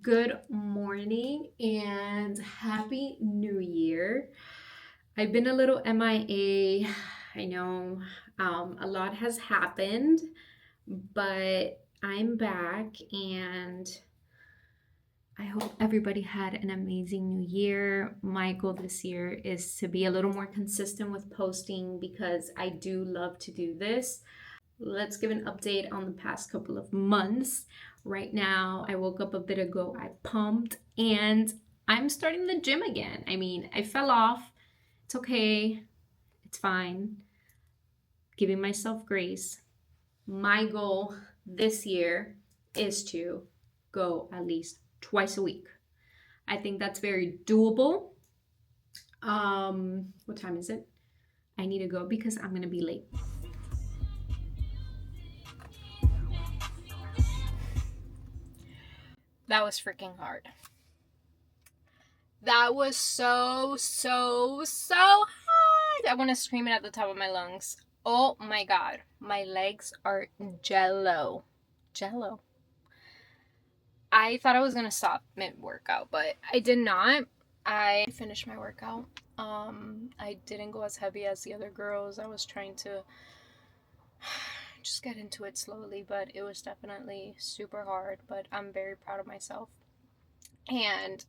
Good morning and happy new year. I've been a little MIA. I know a lot has happened, but I'm back and I hope everybody had an amazing new year. My goal this year is to be a little more consistent with posting because I do love to do this. Let's give an update on the past couple of months. Right now, I woke up a bit ago, I pumped, and I'm starting the gym again. I mean, I fell off. It's okay, it's fine. Giving myself grace. My goal this year is to go at least twice a week. I think that's very doable. What time is it? I need to go because I'm gonna be late. That was freaking hard. That was so hard. I want to scream it at the top of my lungs. Oh my god. My legs are jello. Jello. I thought I was going to stop mid workout, but I did not. I finished my workout. I didn't go as heavy as the other girls. I was trying to just get into it slowly, but it was definitely super hard, but I'm very proud of myself. And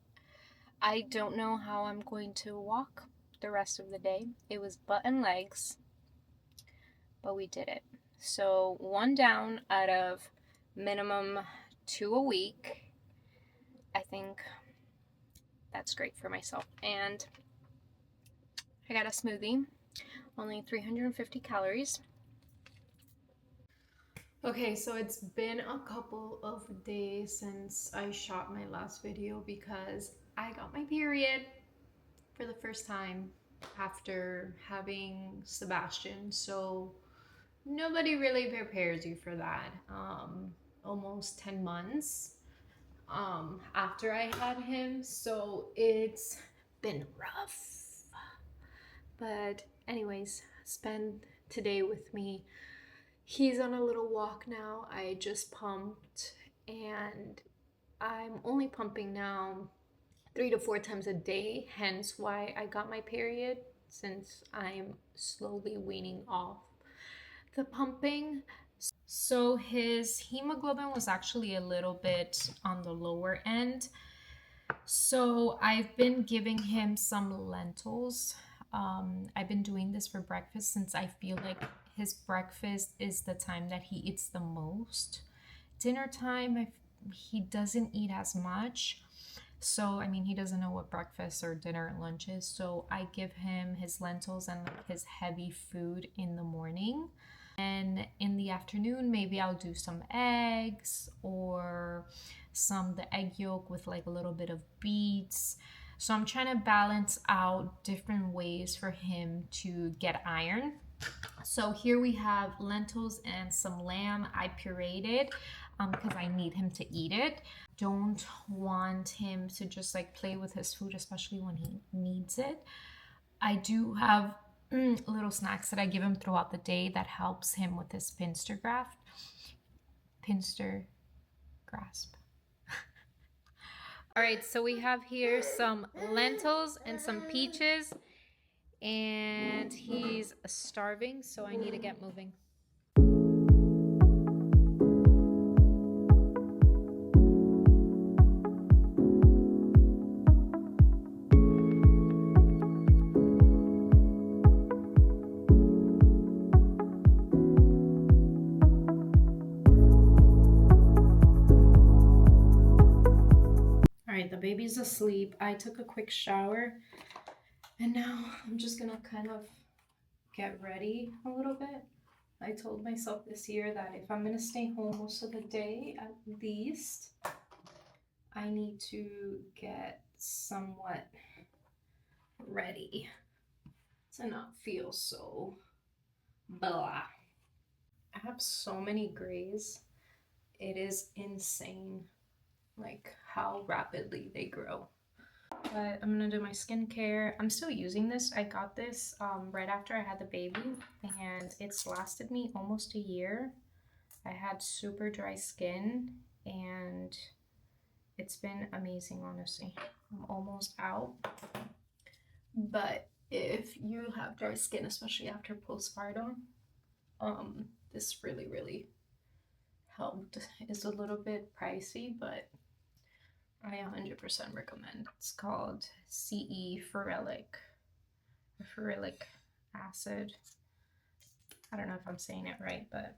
I don't know how I'm going to walk the rest of the day. It was butt and legs, but we did it. So one down out of minimum 2 a week. I think that's great for myself. And I got a smoothie, only 350 calories. Okay, so it's been a couple of days since I shot my last video because I got my period for the first time after having Sebastian. So nobody really prepares you for that. Almost 10 months after I had him. So it's been rough. But anyways, spend today with me. He's on a little walk now. I just pumped and I'm only pumping now 3 to 4 times a day, hence why I got my period, since I'm slowly weaning off the pumping. So his hemoglobin was actually a little bit on the lower end. So I've been giving him some lentils. I've been doing this for breakfast since I feel like his breakfast is the time that he eats the most. Dinner time, he doesn't eat as much. So, I mean, he doesn't know what breakfast or dinner and lunch is. So, I give him his lentils and like his heavy food in the morning. And in the afternoon, maybe I'll do some eggs or the egg yolk with like a little bit of beets. So, I'm trying to balance out different ways for him to get iron. So here we have lentils and some lamb. I pureed it because I need him to eat it. Don't want him to just like play with his food, especially when he needs it. I do have little snacks that I give him throughout the day that helps him with his pinster graft. Pinster grasp. All right, so we have here some lentils and some peaches, and he's starving, so I need to get moving. Alright, the baby's asleep. I took a quick shower and now I'm just gonna kind of get ready a little bit. I told myself this year that if I'm gonna stay home most of the day at least, I need to get somewhat ready to not feel so blah. I have so many grays. It is insane, like how rapidly they grow. But I'm gonna do my skincare. I'm still using this. I got this right after I had the baby, and it's lasted me almost a year. I had super dry skin, and It's been amazing, honestly. I'm almost out. But if you have dry skin, especially after postpartum, this really, really helped. It's a little bit pricey, but I 100% recommend. It's called ferulic acid. I don't know if I'm saying it right, but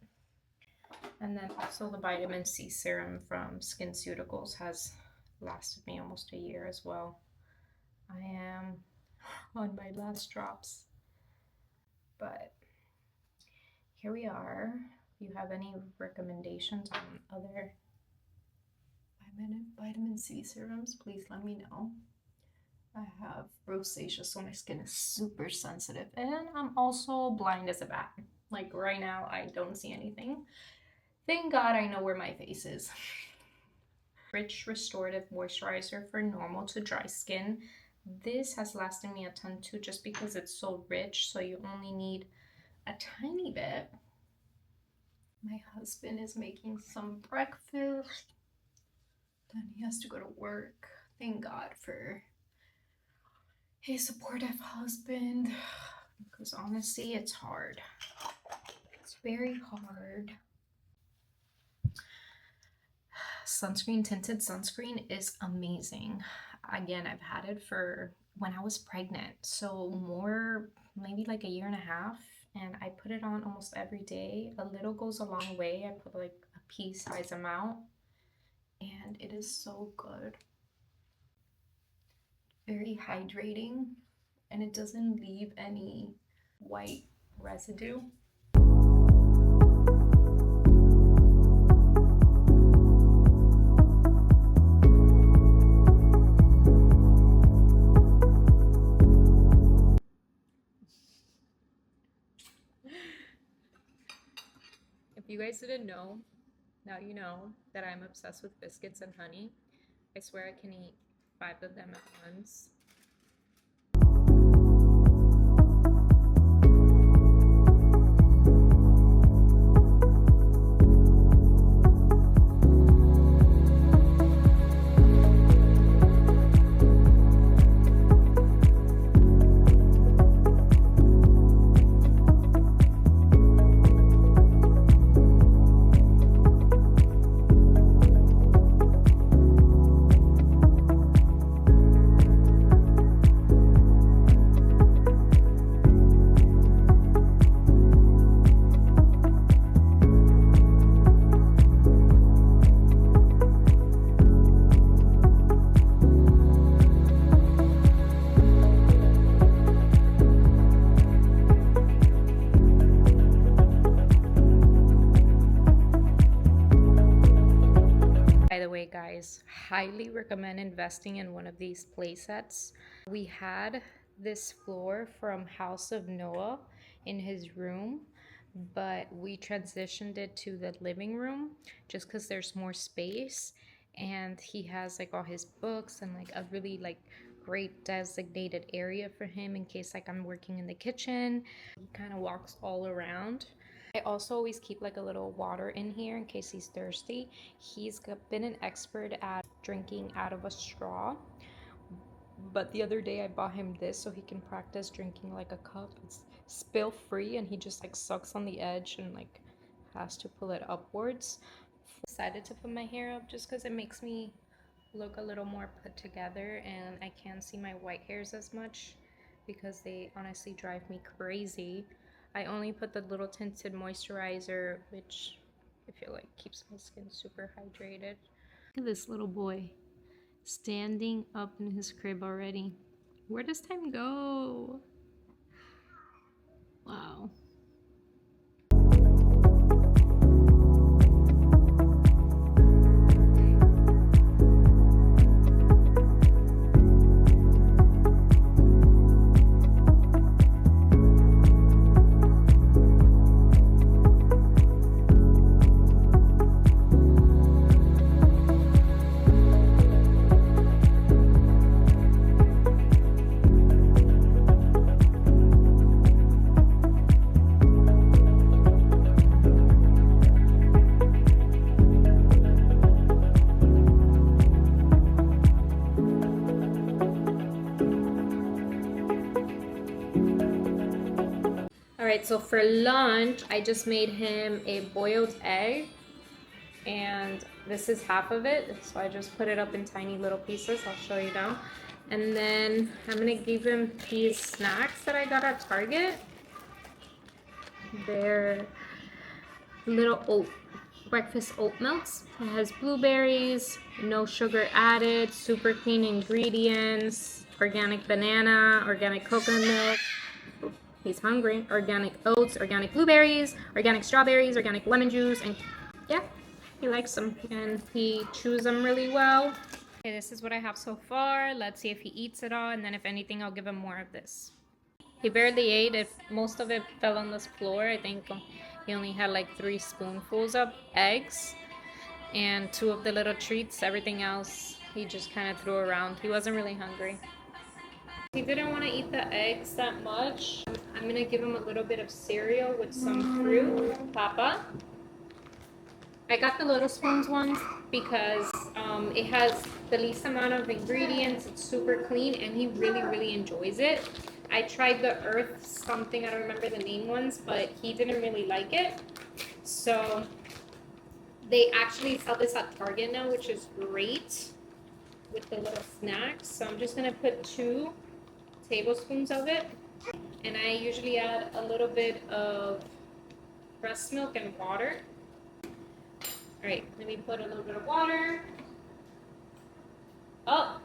and then also the vitamin C serum from SkinCeuticals has lasted me almost a year as well. I am on my last drops, but here we are. If you have any recommendations on other vitamin C serums, please let me know. I have rosacea, so my skin is super sensitive, and I'm also blind as a bat. Like right now, I don't see anything. Thank God I know where my face is. Rich restorative moisturizer for normal to dry skin. This has lasted me a ton too, just because it's so rich, so you only need a tiny bit. My husband is making some breakfast, then he has to go to work. Thank God for a supportive husband, because honestly, it's hard. It's very hard. Tinted sunscreen is amazing. Again, I've had it for when I was pregnant, so maybe like a year and a half, and I put it on almost every day. A little goes a long way. I put like a pea-size amount, and it is so good. Very hydrating, and it doesn't leave any white residue. If you guys didn't know, now you know that I'm obsessed with biscuits and honey. I swear I can eat 5 of them at once. Guys, highly recommend investing in one of these play sets. We had this floor from House of Noah in his room, but we transitioned it to the living room just because there's more space, and he has like all his books and like a really like great designated area for him in case like I'm working in the kitchen. He kind of walks all around. I also always keep like a little water in here in case he's thirsty. He's been an expert at drinking out of a straw, but the other day I bought him this so he can practice drinking like a cup. It's spill free, and he just like sucks on the edge and like has to pull it upwards. Decided to put my hair up just because it makes me look a little more put together, and I can't see my white hairs as much because they honestly drive me crazy. I only put the little tinted moisturizer, which I feel like keeps my skin super hydrated. Look at this little boy standing up in his crib already. Where does time go? Wow. right, so for lunch, I just made him a boiled egg, and this is half of it. So I just put it up in tiny little pieces. I'll show you now. And then I'm gonna give him these snacks that I got at Target. They're little breakfast oat milks. It has blueberries, no sugar added, super clean ingredients, organic banana, organic coconut milk. He's hungry. Organic oats, organic blueberries, organic strawberries, organic lemon juice, and yeah, he likes them and he chews them really well. Okay, this is what I have so far. Let's see if he eats it all, and then if anything, I'll give him more of this. He barely ate it. Most of it fell on this floor. I think he only had like 3 spoonfuls of eggs and 2 of the little treats. Everything else he just kind of threw around. He wasn't really hungry. He didn't want to eat the eggs that much. I'm gonna give him a little bit of cereal with some fruit. Papa. I got the little spoons ones because it has the least amount of ingredients. It's super clean and he really enjoys it. I tried the earth something, I don't remember the name ones, but he didn't really like it. So they actually sell this at Target now, which is great with the little snacks. So I'm just gonna put 2 tablespoons of it. And I usually add a little bit of breast milk and water. All right, let me put a little bit of water. Oh,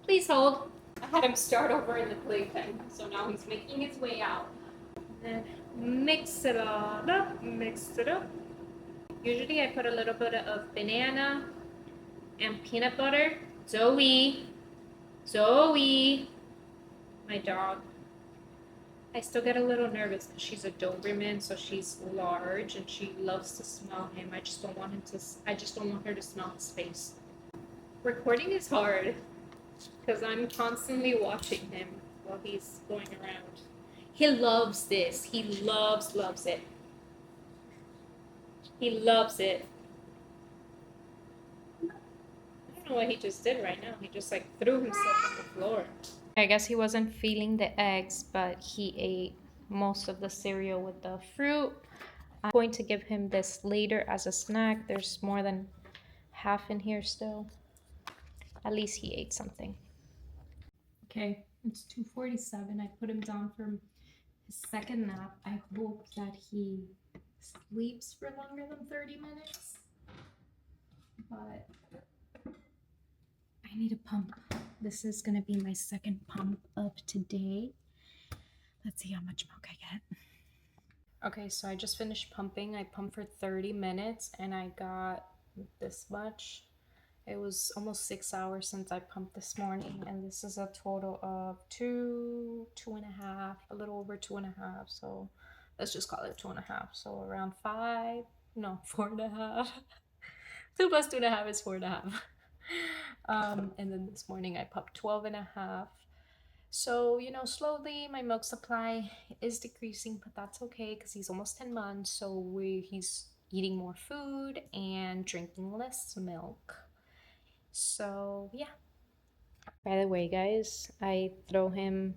please hold. I had him start over in the playpen, so now he's making his way out. And mix it all up, mix it up. Usually I put a little bit of banana and peanut butter. Zoe, my dog. I still get a little nervous because she's a Doberman, so she's large and she loves to smell him. I just don't want her to smell his face. Recording is hard because I'm constantly watching him while he's going around. He loves this. He loves it. He loves it. I don't know what he just did right now. He just like threw himself on the floor. I guess he wasn't feeling the eggs, but he ate most of the cereal with the fruit. I'm going to give him this later as a snack. There's more than half in here still. At least he ate something. Okay, it's 2:47. I put him down for his second nap. I hope that he sleeps for longer than 30 minutes. But I need a pump. This is gonna be my second pump of today. Let's see how much milk I get. Okay, so I just finished pumping. I pumped for 30 minutes and I got this much. It was almost 6 hours since I pumped this morning, and this is a total of 2.5, a little over 2.5. So let's just call it 2.5. So around 5, no, 4.5. 2 plus 2.5 is 4.5. And then this morning I pumped 12.5. So, you know, slowly my milk supply is decreasing, but that's okay because he's almost 10 months. So he's eating more food and drinking less milk. So yeah. By the way, guys, I throw him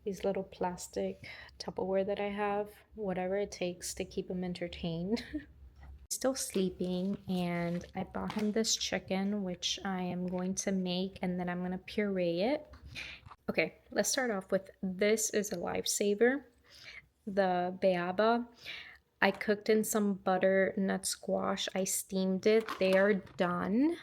these little plastic Tupperware that I have, whatever it takes to keep him entertained. Still sleeping, and I bought him this chicken, which I am going to make, and then I'm going to puree it. Okay, let's start off with this is a lifesaver, the Beaba. I cooked in some butternut squash. I steamed it. They are done.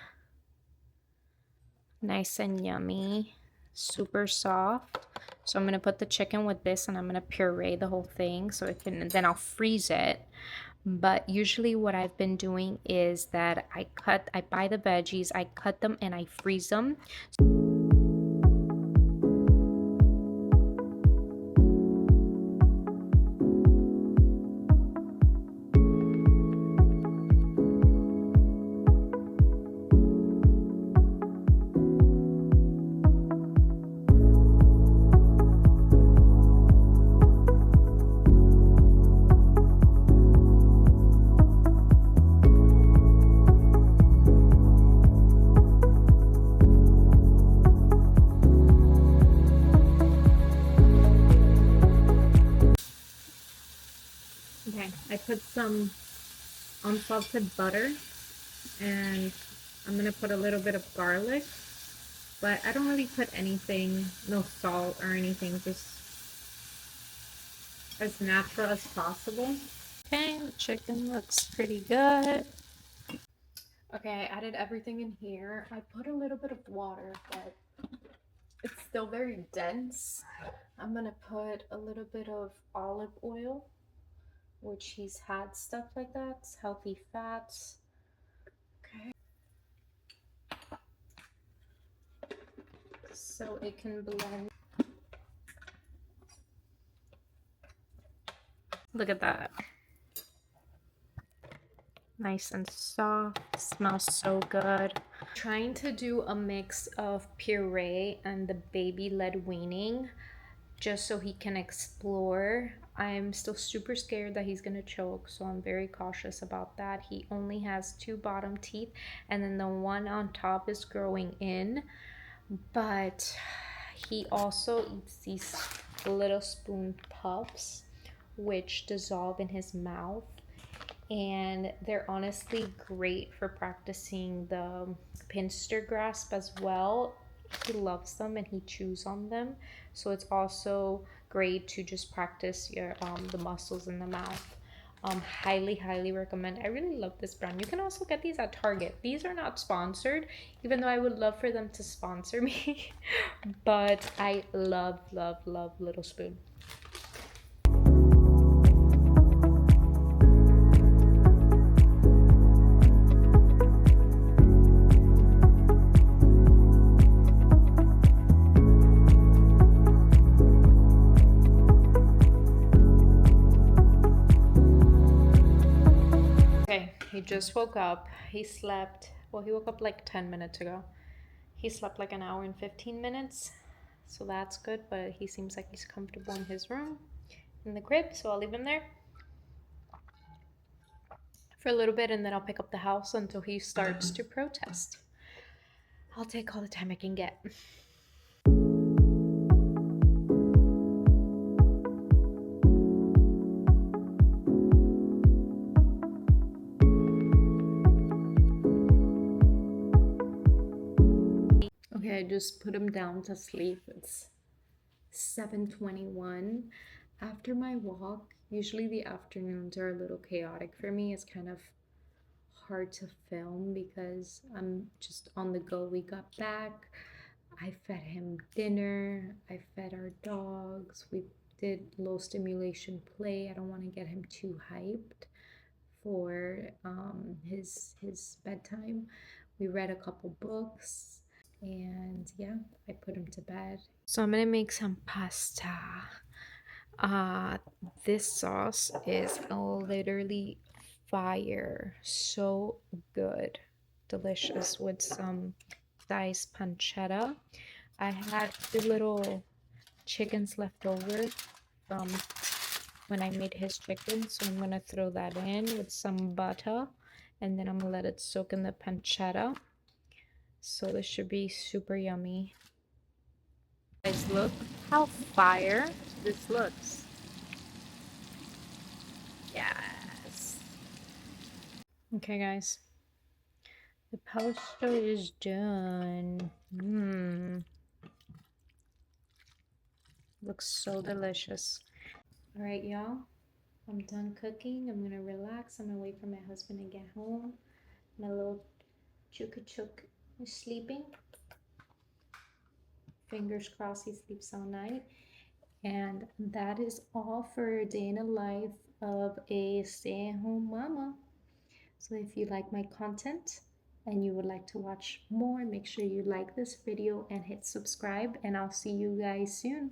Nice and yummy, super soft. So I'm going to put the chicken with this and I'm going to puree the whole thing so it can, then I'll freeze it. But usually what I've been doing is that I buy the veggies, I cut them and I freeze them. put some unsalted butter, and I'm gonna put a little bit of garlic, but I don't really put anything, no salt or anything, just as natural as possible. Okay, the chicken looks pretty good. Okay, I added everything in here. I put a little bit of water, but it's still very dense. I'm gonna put a little bit of olive oil, which he's had stuff like that. It's healthy fats. Okay. So it can blend. Look at that. Nice and soft. Smells so good. Trying to do a mix of puree and the baby-led weaning just so he can explore. I'm still super scared that he's gonna choke, so I'm very cautious about that. He only has 2 bottom teeth, and then the one on top is growing in, but he also eats these little spoon puffs which dissolve in his mouth, and they're honestly great for practicing the pinster grasp as well. He loves them and he chews on them, so it's also great to just practice your the muscles in the mouth. Highly recommend. I really love this brand. You can also get these at Target. These are not sponsored, even though I would love for them to sponsor me. But I love Little Spoon. He just woke up. He slept, well, he woke up like 10 minutes ago. He slept like an hour and 15 minutes, so that's good, but he seems like he's comfortable in his room, in the crib, so I'll leave him there for a little bit, and then I'll pick up the house until he starts to protest. I'll take all the time I can get. Okay, I just put him down to sleep. It's 7:21. After my walk, usually the afternoons are a little chaotic for me. It's kind of hard to film because I'm just on the go. We got back. I fed him dinner. I fed our dogs. We did low stimulation play. I don't want to get him too hyped for his bedtime. We read a couple books, and yeah, I put him to bed. So I'm gonna make some pasta. This sauce is literally fire. So good. Delicious with some diced pancetta. I had the little chickens left over from when I made his chicken, so I'm gonna throw that in with some butter, and then I'm gonna let it soak in the pancetta. So this should be super yummy. Guys, look how fire this looks. Yes. Okay, guys. The pasta is done. Looks so delicious. All right, y'all. I'm done cooking. I'm gonna relax. I'm gonna wait for my husband to get home. My little chook is sleeping. Fingers crossed he sleeps all night. And that is all for a day in the life of a stay-at-home mama. So if you like my content and you would like to watch more, make sure you like this video and hit subscribe, and I'll see you guys soon.